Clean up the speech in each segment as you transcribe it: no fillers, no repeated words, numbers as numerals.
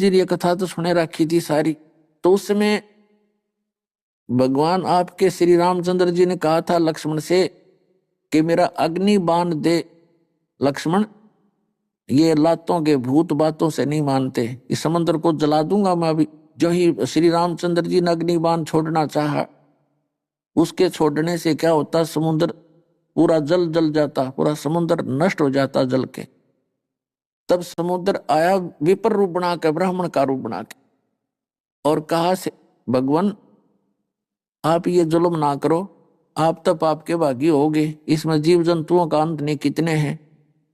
जी ये कथा तो सुने रखी थी सारी। तो उस समय भगवान आपके श्री रामचंद्र जी ने कहा था लक्ष्मण से कि मेरा अग्नि बाण दे लक्ष्मण, ये लातों के भूत बातों से नहीं मानते, इस समुद्र को जला दूंगा मैं अभी। जो ही श्री रामचंद्र जी ने अग्नि बाण छोड़ना चाहा, उसके छोड़ने से क्या होता, समुद्र पूरा जल जल जाता, पूरा समुद्र नष्ट हो जाता जल के। तब समुद्र आया विपर रूप बना के, ब्राह्मण का रूप बना के, और कहा से भगवान आप ये जुल्म ना करो, आप तो पाप के भागी होगे, इसमें जीव जंतुओं का अंत नहीं कितने हैं,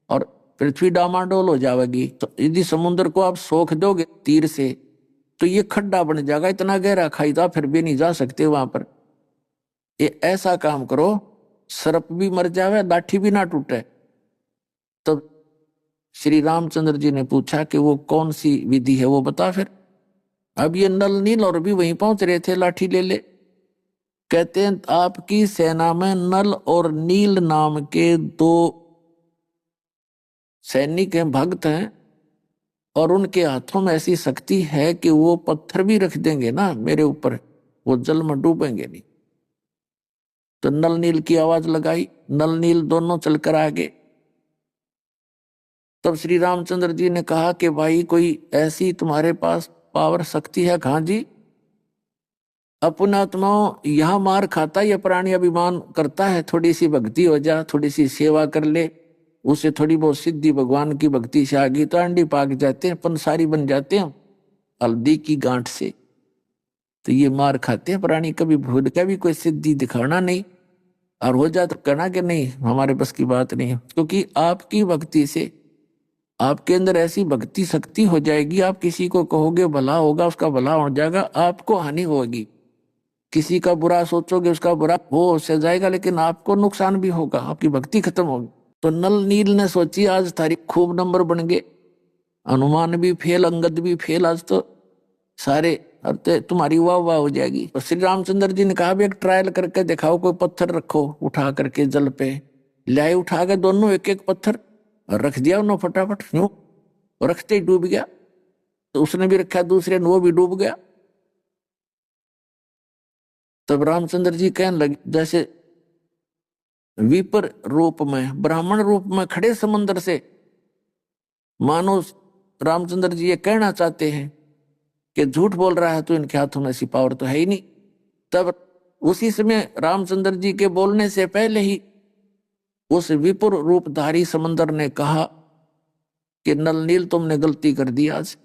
और पृथ्वी डामाडोल हो जाएगी। तो यदि समुद्र को आप सोख दोगे तीर से तो ये खड्डा बन जाएगा, इतना गहरा खाई था फिर भी नहीं जा सकते वहां पर। ये ऐसा काम करो सर्प भी मर जावे लाठी भी ना टूटे। तो श्री रामचंद्र जी ने पूछा कि वो कौन सी विधि है वो बता फिर। अब ये नल नील और भी वहीं पहुंच रहे थे लाठी ले ले। कहते हैं आपकी सेना में नल और नील नाम के दो सैनिक हैं, भक्त हैं, और उनके हाथों में ऐसी शक्ति है कि वो पत्थर भी रख देंगे ना मेरे ऊपर, वो जल में डूबेंगे नहीं। तो नल नील की आवाज लगाई, नल नील दोनों चलकर आगे। तब श्री रामचंद्र जी ने कहा कि भाई कोई ऐसी तुम्हारे पास पावर शक्ति है? कहां जी, अपना आत्माओं यहां मार खाता ये प्राणी अभिमान करता है, थोड़ी सी भक्ति हो जा, थोड़ी सी सेवा कर ले, उसे थोड़ी बहुत सिद्धि भगवान की भक्ति से आ गई तो अंडी पाक जाते हैं, पंसारी बन जाते हैं हल्दी की गांठ से। तो ये मार खाते हैं प्राणी, कभी भूल का भी कोई सिद्धि दिखाना नहीं, और हो जाए तो कहना कि नहीं हमारे बस की बात नहीं है। क्योंकि आपकी भक्ति से आपके अंदर ऐसी भक्ति शक्ति हो जाएगी, आप किसी को कहोगे भला होगा उसका भला हो जाएगा, आपको हानि होगी। किसी का बुरा सोचोगे उसका बुरा हो से जाएगा, लेकिन आपको नुकसान भी होगा, आपकी भक्ति खत्म होगी। तो नल नील ने सोची आज तारीख खूब नंबर बन गए, हनुमान भी फेल, अंगद भी फेल, आज तो सारे अरे तुम्हारी वाह वाह हो जाएगी। तो श्री रामचंद्र जी ने कहा भी एक ट्रायल करके दिखाओ, कोई पत्थर रखो उठा करके जल पे। लाए उठा के दोनों एक एक पत्थर रख दिया उन्होंने फटाफट, यूं रखते ही डूब गया। तो उसने भी रखा दूसरे ने, वो भी डूब गया। तब रामचंद्र जी कहने लगे जैसे विपर रूप में ब्राह्मण रूप में खड़े समंदर से, मानो रामचंद्र जी ये कहना चाहते हैं कि झूठ बोल रहा है तो इनके हाथों में ऐसी पावर तो है ही नहीं। तब उसी समय रामचंद्र जी के बोलने से पहले ही उस विपुर रूपधारी समंदर ने कहा कि नल नील तुमने गलती कर दी आज,